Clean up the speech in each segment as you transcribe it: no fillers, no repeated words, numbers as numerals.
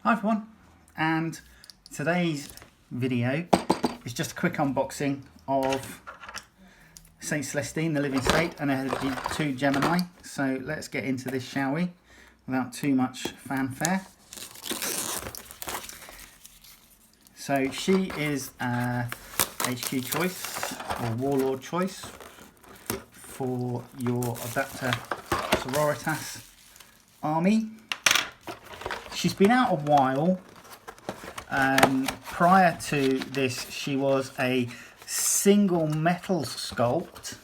Hi everyone, and today's video is just a quick unboxing of St. Celestine, the Living Saint, and her two Gemini. So let's get into this, shall we, without too much fanfare. So she is a HQ choice, or Warlord choice, for your Adapter Sororitas army. She's been out a while. Prior to this, she was a single metals sculpt.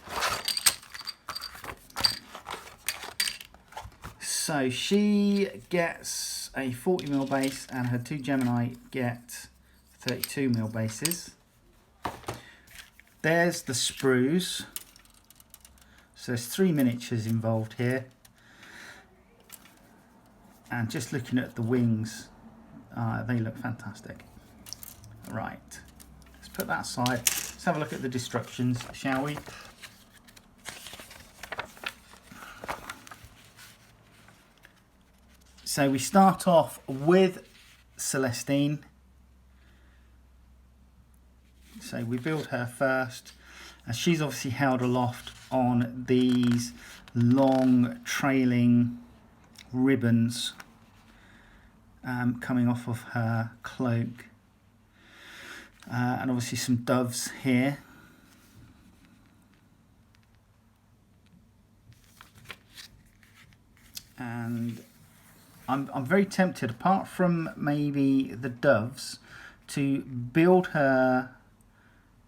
So she gets a 40mm base and her two Gemini get 32mm bases. There's the sprues. So there's 3 miniatures involved here. And just looking at the wings, they look fantastic. Right, let's put that aside. Let's have a look at the destructions, shall we? So we start off with Celestine. So we build her first, and she's obviously held aloft on these long trailing ribbons coming off of her cloak, and obviously some doves here. And I'm very tempted, apart from maybe the doves, to build her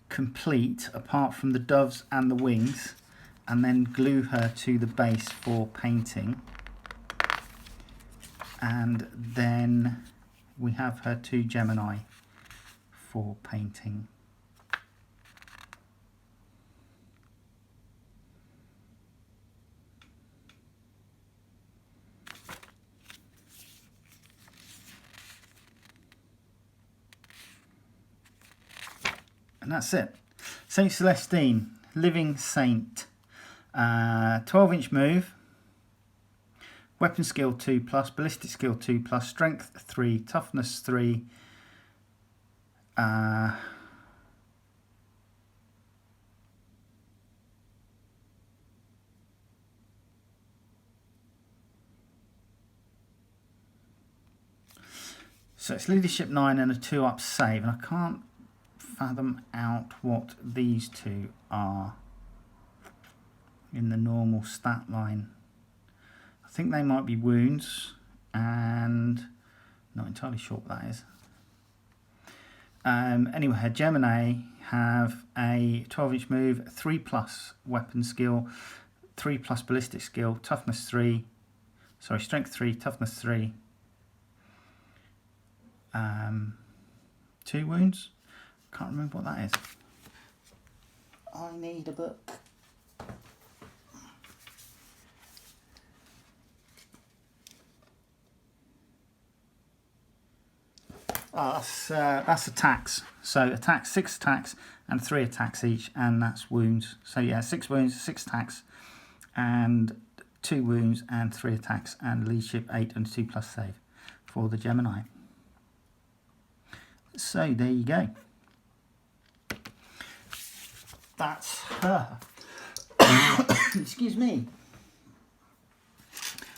complete apart from the doves and the wings, and then glue her to the base for painting. And then we have her two Gemini for painting. And that's it. St. Celestine, Living Saint. 12-inch move. Weapon skill 2+, ballistic skill 2+, strength 3, toughness 3. So it's leadership 9 and a 2-up save, and I can't fathom out what these two are in the normal stat line. I think they might be wounds, and not entirely sure what that is. Anyway, her Gemini have a 12-inch move, 3+ weapon skill, 3+ ballistic skill, toughness 3, sorry, strength 3, toughness 3, 2 wounds. Can't remember what that is. I need a book. Oh, that's attacks. So attacks, 6 attacks and 3 attacks each, and that's wounds. So yeah, 6 wounds, 6 attacks, and 2 wounds and 3 attacks, and leadership 8 and 2+ save for the Gemini. So there you go. That's her. Excuse me.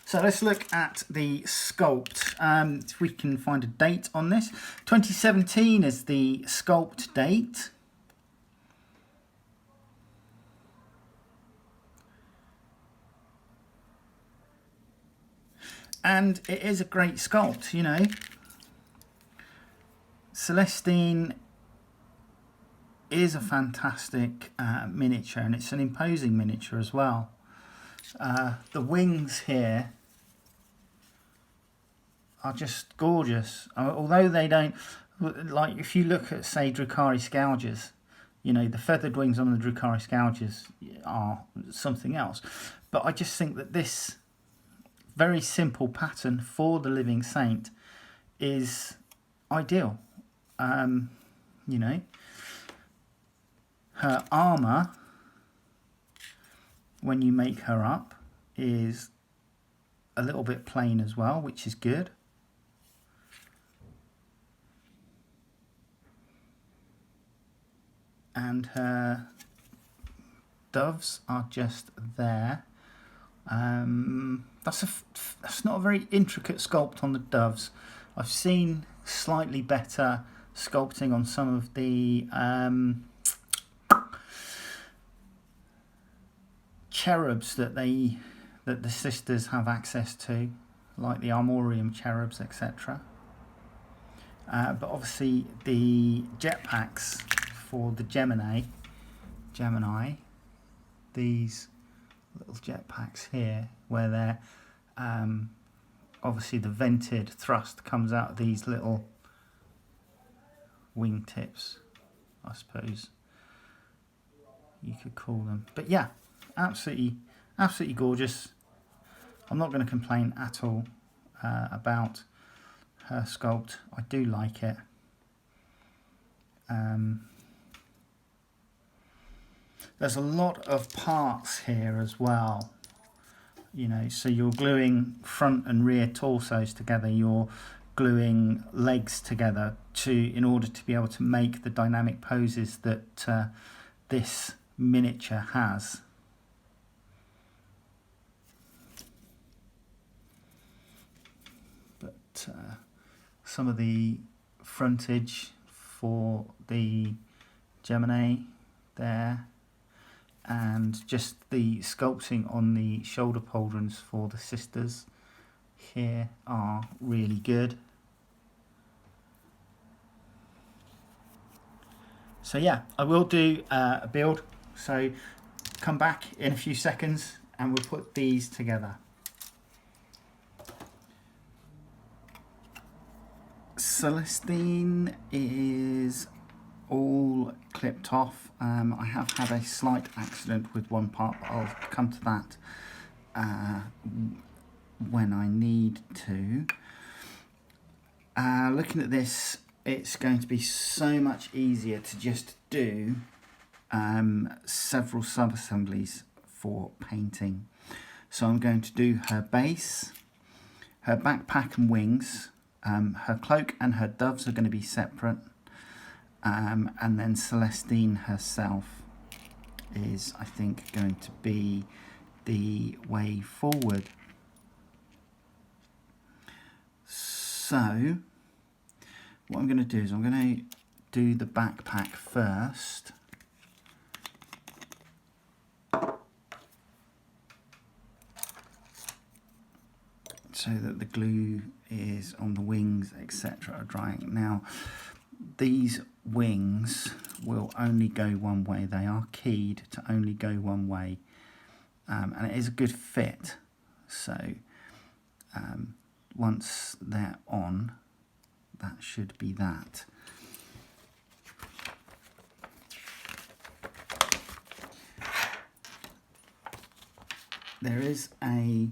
So let's look at the Sculpt. If we can find a date on this. 2017 is the Sculpt date. And it is a great sculpt, you know. Celestine is a fantastic miniature, and it's an imposing miniature as well. The wings here are just gorgeous. Although they don't, like, if you look at, say, Drukhari Scourgers, you know, the feathered wings on the Drukhari Scourgers are something else. But I just think that this very simple pattern for the Living Saint is ideal. You know, her armour, when you make her up, is a little bit plain as well, which is good. and her doves are just there. That's not a very intricate sculpt on the doves. I've seen slightly better sculpting on some of the cherubs that the sisters have access to, like the armorium cherubs, etc. But obviously the jetpacks for the Gemini, these little jetpacks here, where they're obviously the vented thrust comes out of these little wingtips, I suppose you could call them. But yeah, absolutely gorgeous. I'm not going to complain at all about her sculpt. I do like it. There's a lot of parts here as well, you know, so you're gluing front and rear torsos together, you're gluing legs together in order to be able to make the dynamic poses that this miniature has. But some of the frontage for the Gemini there, and just the sculpting on the shoulder pauldrons for the sisters here are really good. So yeah, I will do a build, so come back in a few seconds and we'll put these together. Celestine is all clipped off. I have had a slight accident with one part, but I'll come to that when I need to. Looking at this, it's going to be so much easier to just do several sub-assemblies for painting. So I'm going to do her base, her backpack and wings, her cloak and her doves are going to be separate, and then Celestine herself is, I think, going to be the way forward. So what I'm going to do is I'm going to do the backpack first. So that the glue is on the wings, etc. are drying. Now, these wings will only go one way. They are keyed to only go one way. And it is a good fit. So once they're on, that should be that. There is a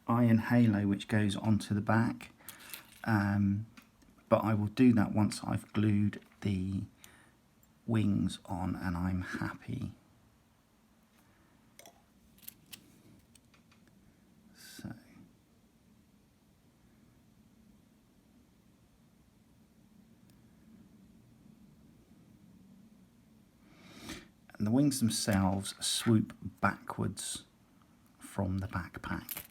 iron halo which goes onto the back, but I will do that once I've glued the wings on and I'm happy. So and the wings themselves swoop backwards from the backpack.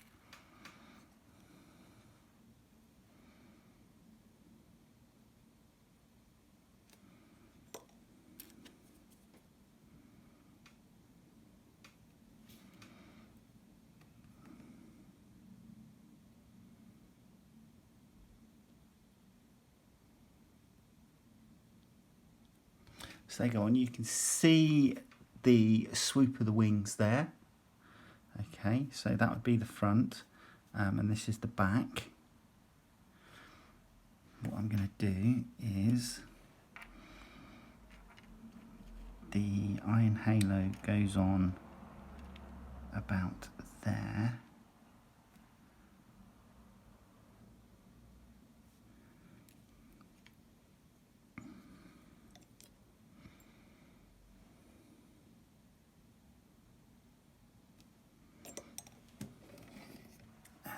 So they go on. You can see the swoop of the wings there. Okay, so that would be the front, and this is the back. What I'm going to do is the iron halo goes on about there.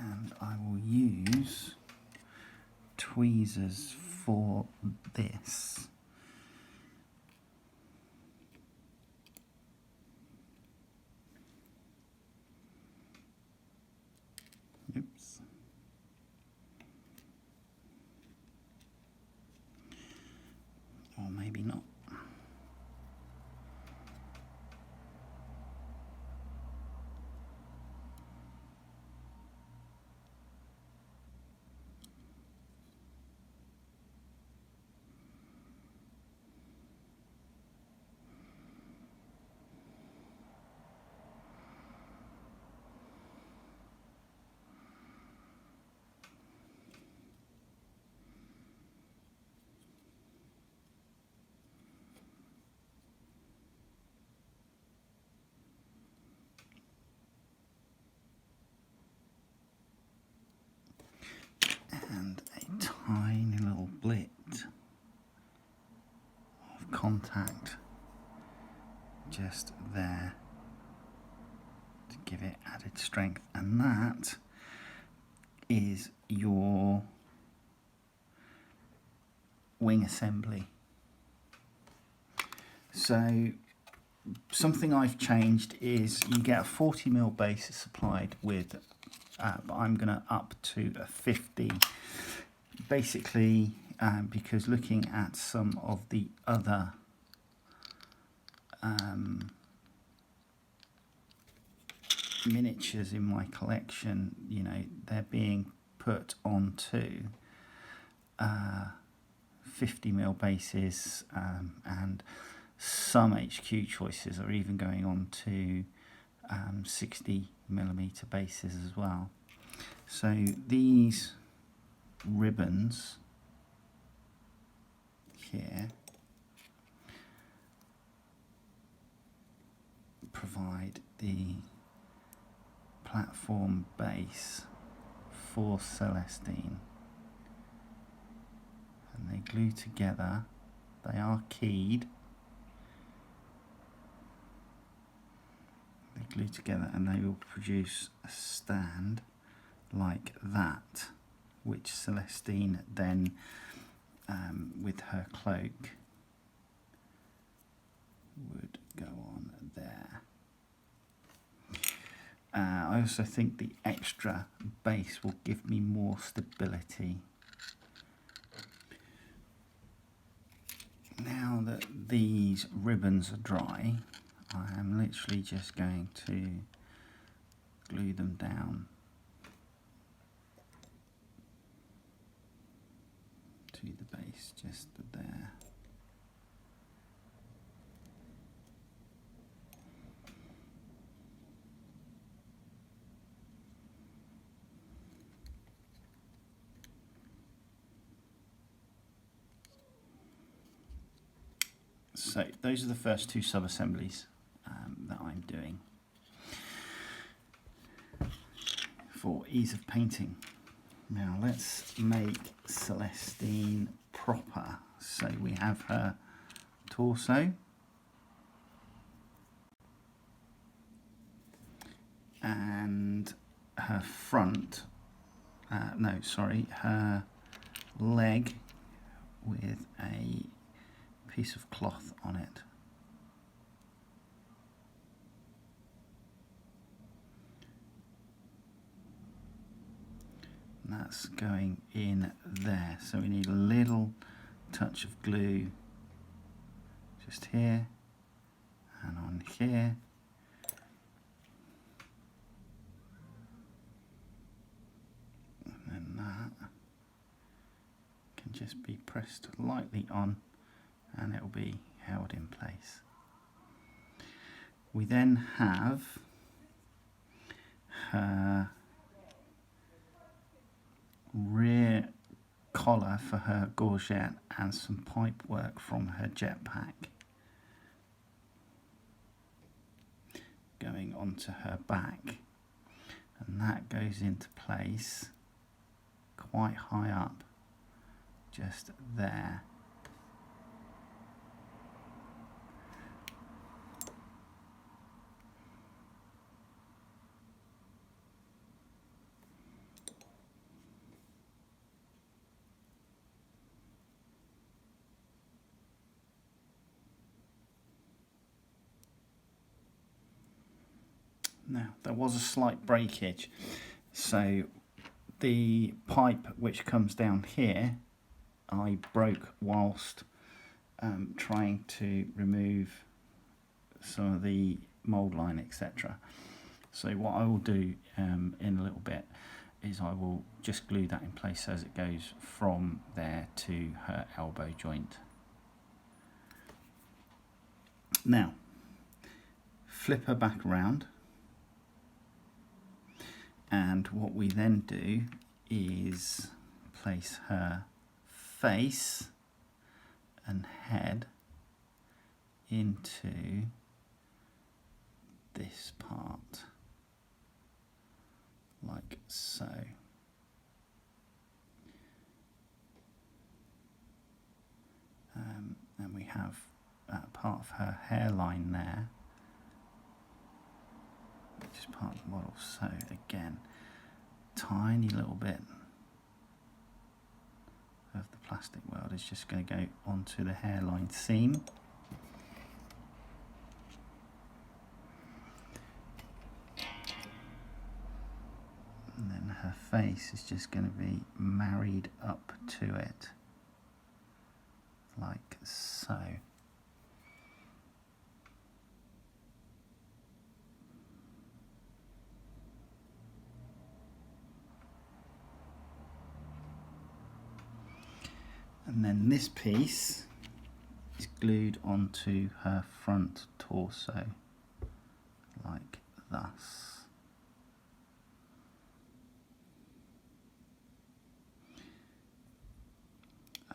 And I will use tweezers for this. Oops. Or maybe not. And a tiny little blit of contact just there to give it added strength, and that is your wing assembly. So something I've changed is you get a 40mm base supplied with, but I'm going to up to a 50, basically because looking at some of the other miniatures in my collection, you know, they're being put onto 50mm bases, and some HQ choices are even going on to 60mm bases as well. So these ribbons here provide the platform base for Celestine, and they glue together. They are keyed. They glue together and they will produce a stand like that, which Celestine then with her cloak would go on there. I also think the extra base will give me more stability. Now that these ribbons are dry, I am literally just going to glue them down to the base, just there. So those are the first two sub-assemblies that I'm doing for ease of painting. Now let's make Celestine proper. So we have her torso and her front, her leg with a piece of cloth on it. And that's going in there. So we need a little touch of glue just here and on here. And then that can just be pressed lightly on and it will be held in place. We then have her rear collar for her gorget and some pipe work from her jetpack going onto her back, and that goes into place quite high up just there. Now, there was a slight breakage, so the pipe which comes down here I broke whilst trying to remove some of the mould line, etc. So what I will do in a little bit is I will just glue that in place as it goes from there to her elbow joint. Now flip her back around, and what we then do is place her face and head into this part, like so. And we have part of her hairline there, which is part of the model. So again, tiny little bit of the plastic weld is just going to go onto the hairline seam. And then her face is just going to be married up to it, like so. And then this piece is glued onto her front torso, like thus.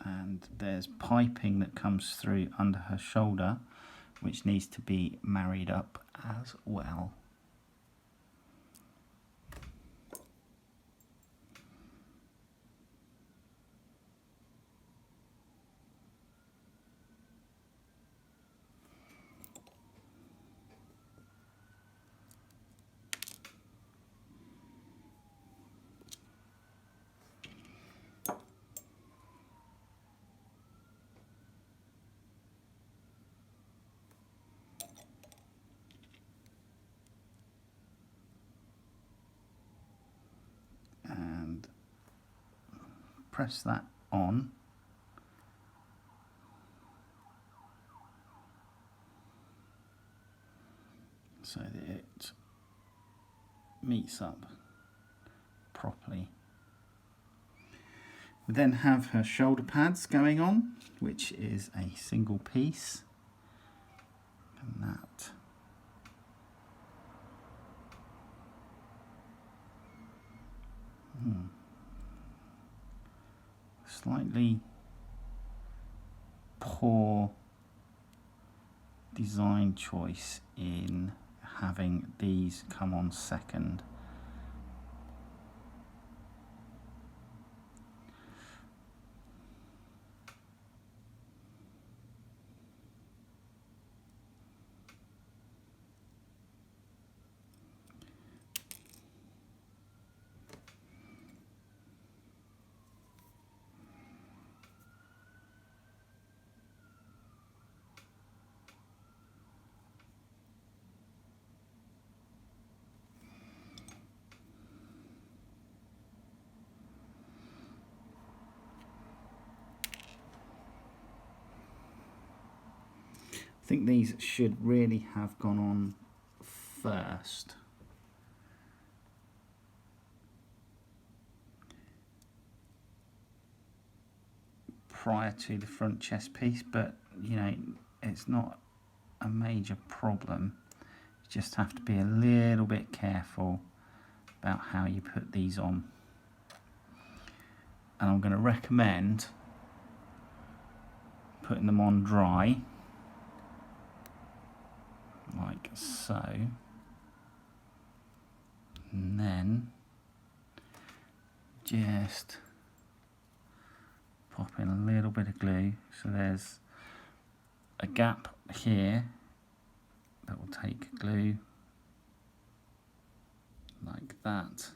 And there's piping that comes through under her shoulder, which needs to be married up as well. And press that on, so that it meets up properly. We then have her shoulder pads going on, which is a single piece, and that slightly poor design choice in having these come on second. I think these should really have gone on first. Prior to the front chest piece, but you know, it's not a major problem. You just have to be a little bit careful about how you put these on. And I'm going to recommend putting them on dry, like so, and then just pop in a little bit of glue. So there's a gap here that will take glue like that,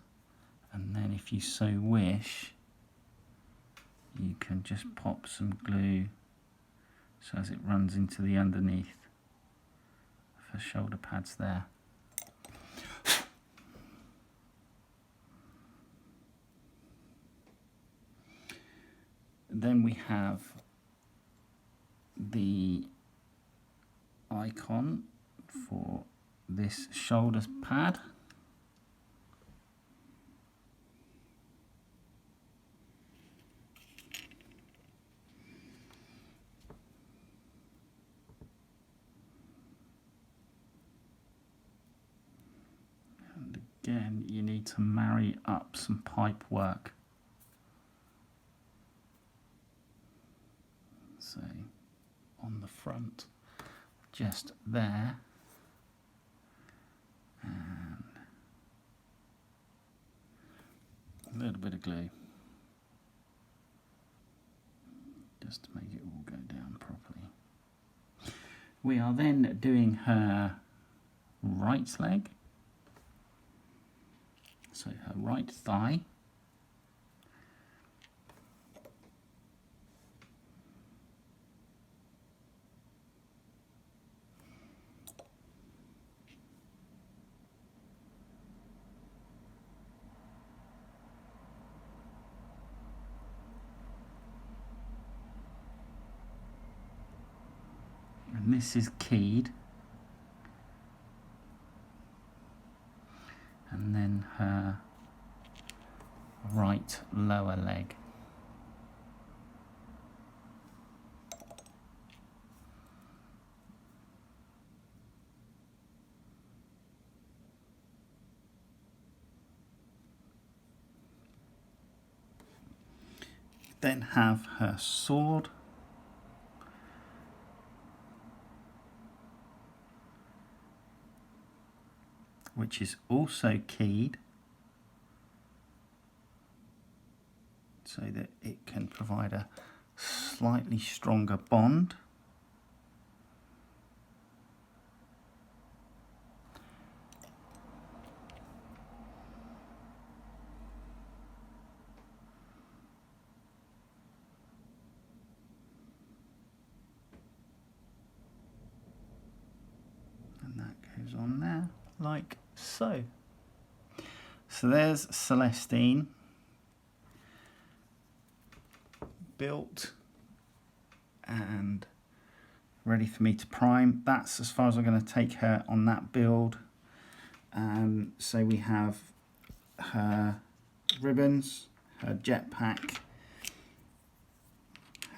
and then if you so wish you can just pop some glue so as it runs into the underneath for shoulder pads there. then we have the icon for this shoulders pad. And again, you need to marry up some pipe work. So on the front, just there, and a little bit of glue just to make it all go down properly. We are then doing her right leg, so her right thigh. And this is keyed. And then her right lower leg. Then have her sword. Which is also keyed so that it can provide a slightly stronger bond. And that goes on there like so. So there's Celestine built and ready for me to prime. That's as far as I'm going to take her on that build. So we have her ribbons, her jetpack,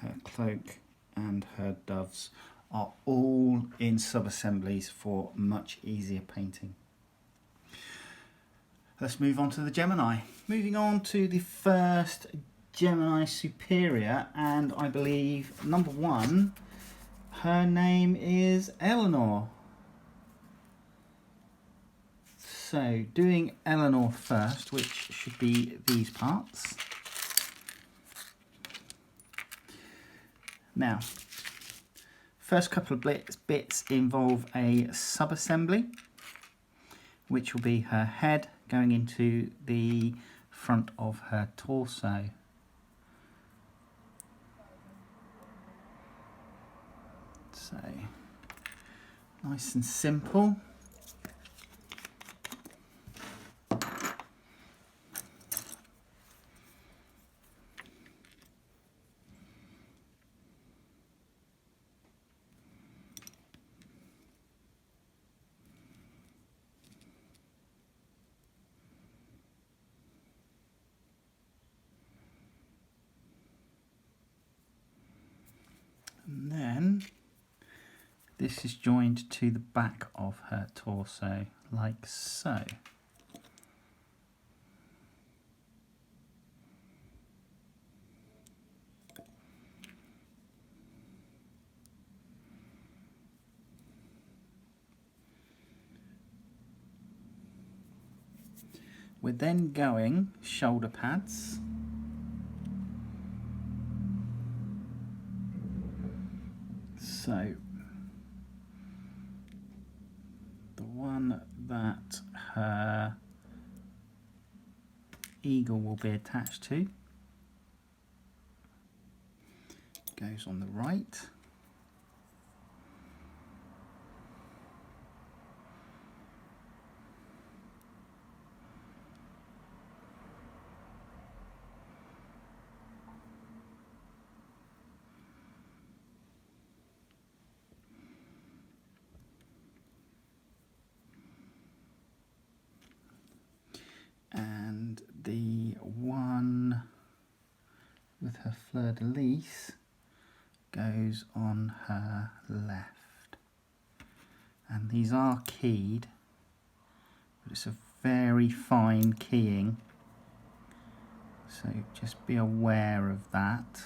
her cloak and her doves are all in sub-assemblies for much easier painting. Let's move on to the Gemini. Moving on to the first Gemini Superior, and I believe number 1, her name is Eleanor. So doing Eleanor first, which should be these parts. Now, first couple of bits involve a sub-assembly, which will be her head going into the front of her torso. So, nice and simple. And then this is joined to the back of her torso, like so. We're then going shoulder pads. So the one that her eagle will be attached to goes on the right. fleur-de-lis goes on her left. And these are keyed, but it's a very fine keying, so just be aware of that.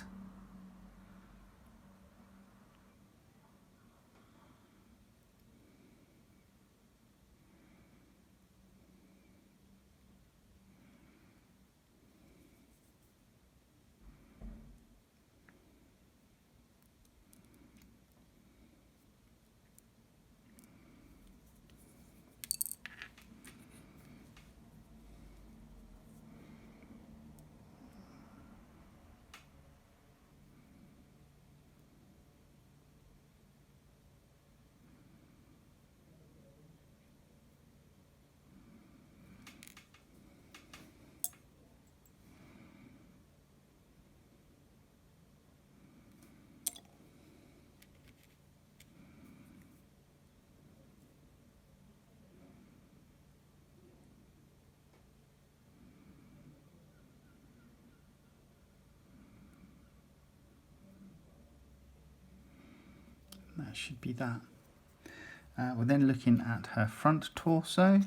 That should be that. We're then looking at her front torso.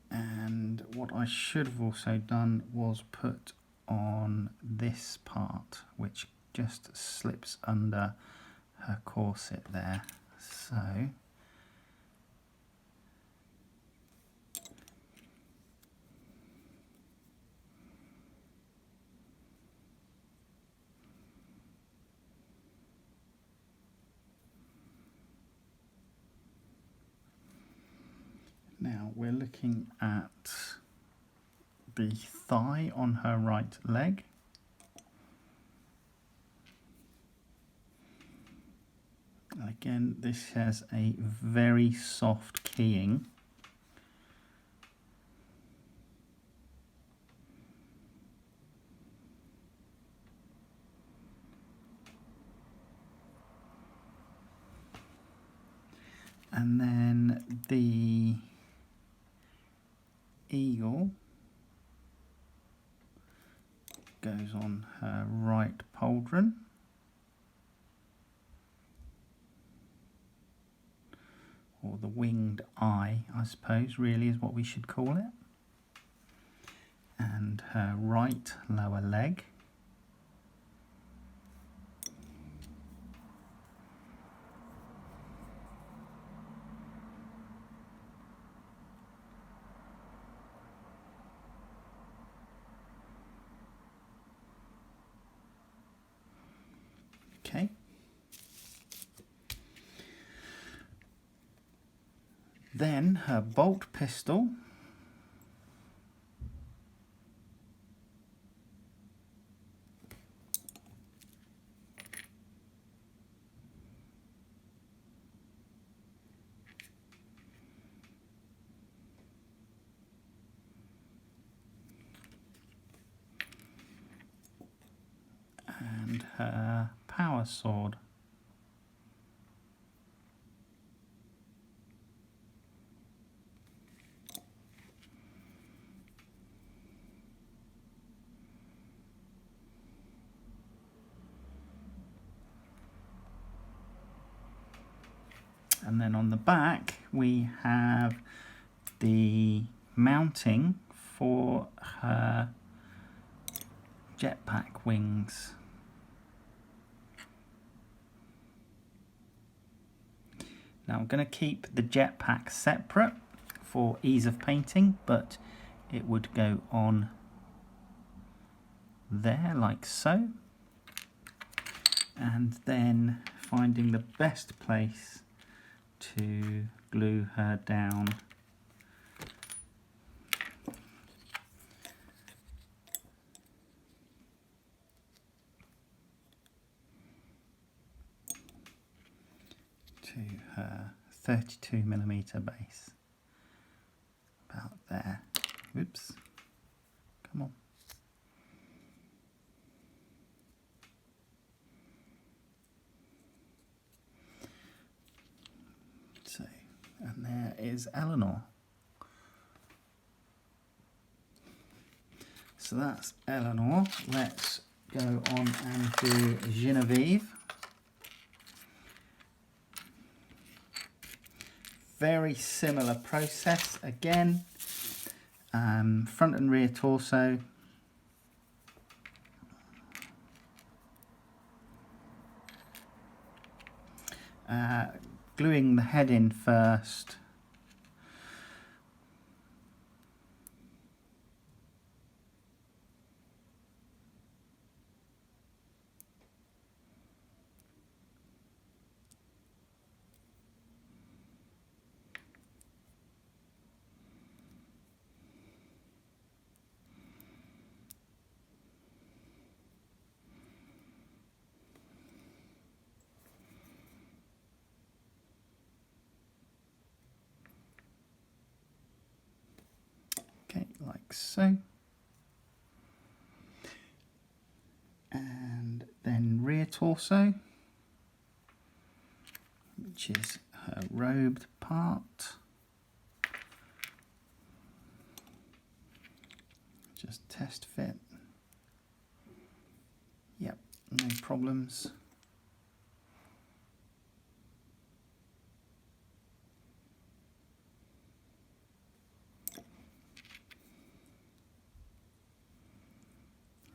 And what I should have also done was put on this part, which just slips under her corset there. So now we're looking at the thigh on her right leg. Again, this has a very soft keying. And then the eagle goes on her right pauldron. Or the winged eye, I suppose, really is what we should call it. And her right lower leg. Okay. Then her bolt pistol. And her power sword. And then on the back we have the mounting for her jetpack wings. Now I'm going to keep the jetpack separate for ease of painting, but it would go on there like so. And then finding the best place to glue her down. her 32mm base. About there. Whoops. Come on. So, and there is Eleanor. So that's Eleanor. Let's go on and do Genevieve. Very similar process again. Front and rear torso. Gluing the head in first. Like so, and then rear torso, which is her robed part. Just test fit. Yep, no problems.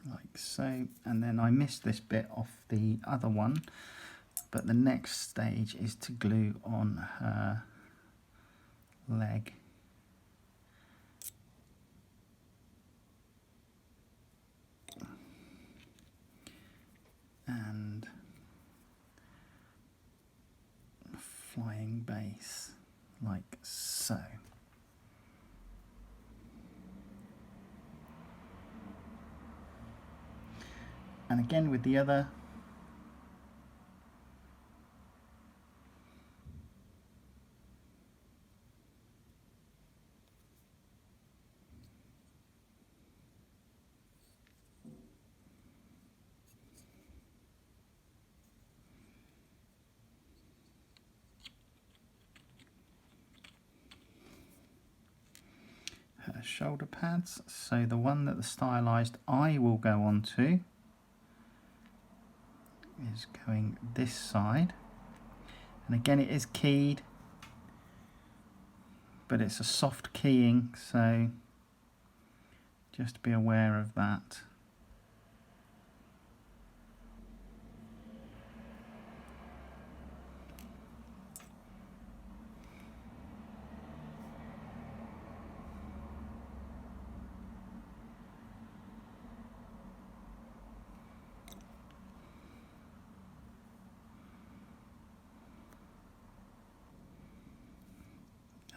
Like so, and then I missed this bit off the other one, but the next stage is to glue on her leg. And flying base, like so. And again with the other. Her shoulder pads, so the one that the stylized eye will go onto is going this side, and again it is keyed, but it's a soft keying, so just be aware of that.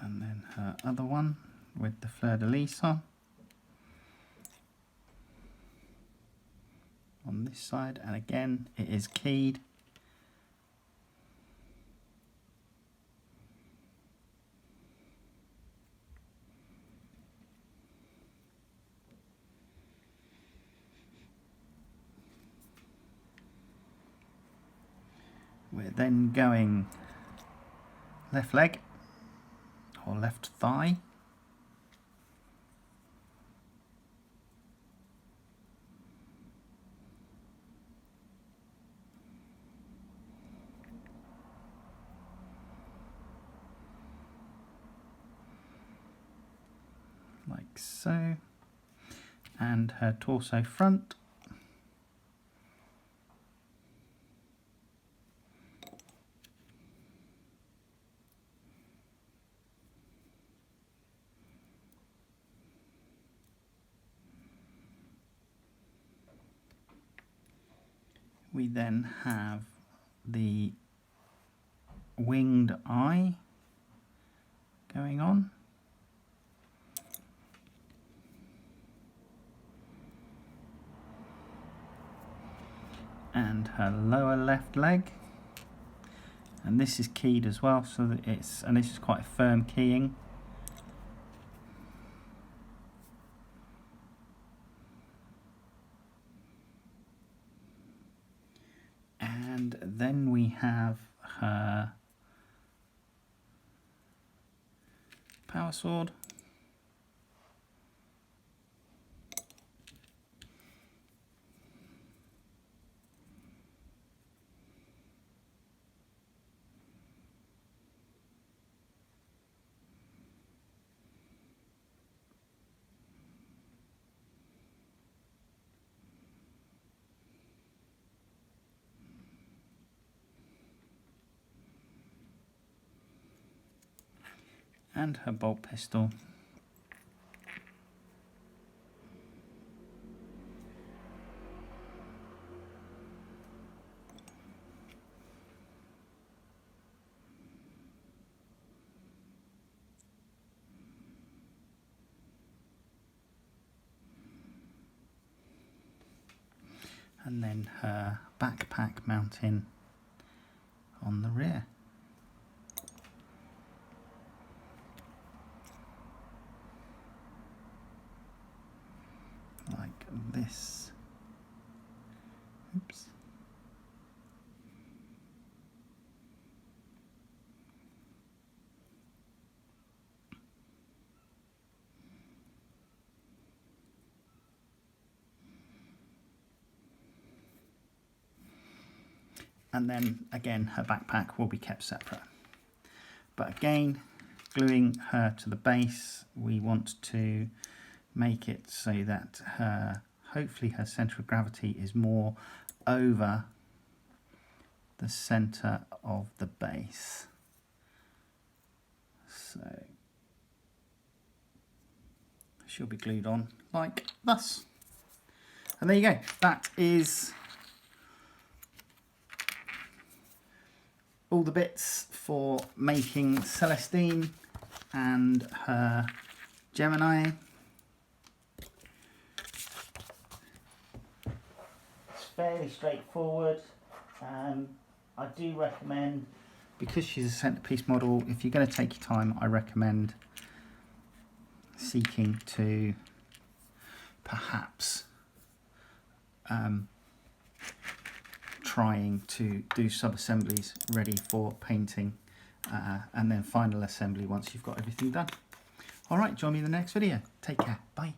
And then her other one with the fleur-de-lis on this side, and again it is keyed. We're then going left leg or left thigh. Like so. And her torso front. We then have the winged eye going on. And her lower left leg. And this is keyed as well, so that and this is quite a firm keying. And then we have her power sword. And her bolt pistol. And then her backpack mounting on the rear. Like this. Oops. And then again her backpack will be kept separate. But again, gluing her to the base, we want to make it so that hopefully her centre of gravity is more over the centre of the base. So she'll be glued on like thus. And there you go. That is all the bits for making Celestine and her Gemini. It's fairly straightforward. I do recommend, because she's a centrepiece model, if you're going to take your time, I recommend seeking to perhaps trying to do sub-assemblies ready for painting and then final assembly once you've got everything done. Alright, join me in the next video. Take care. Bye.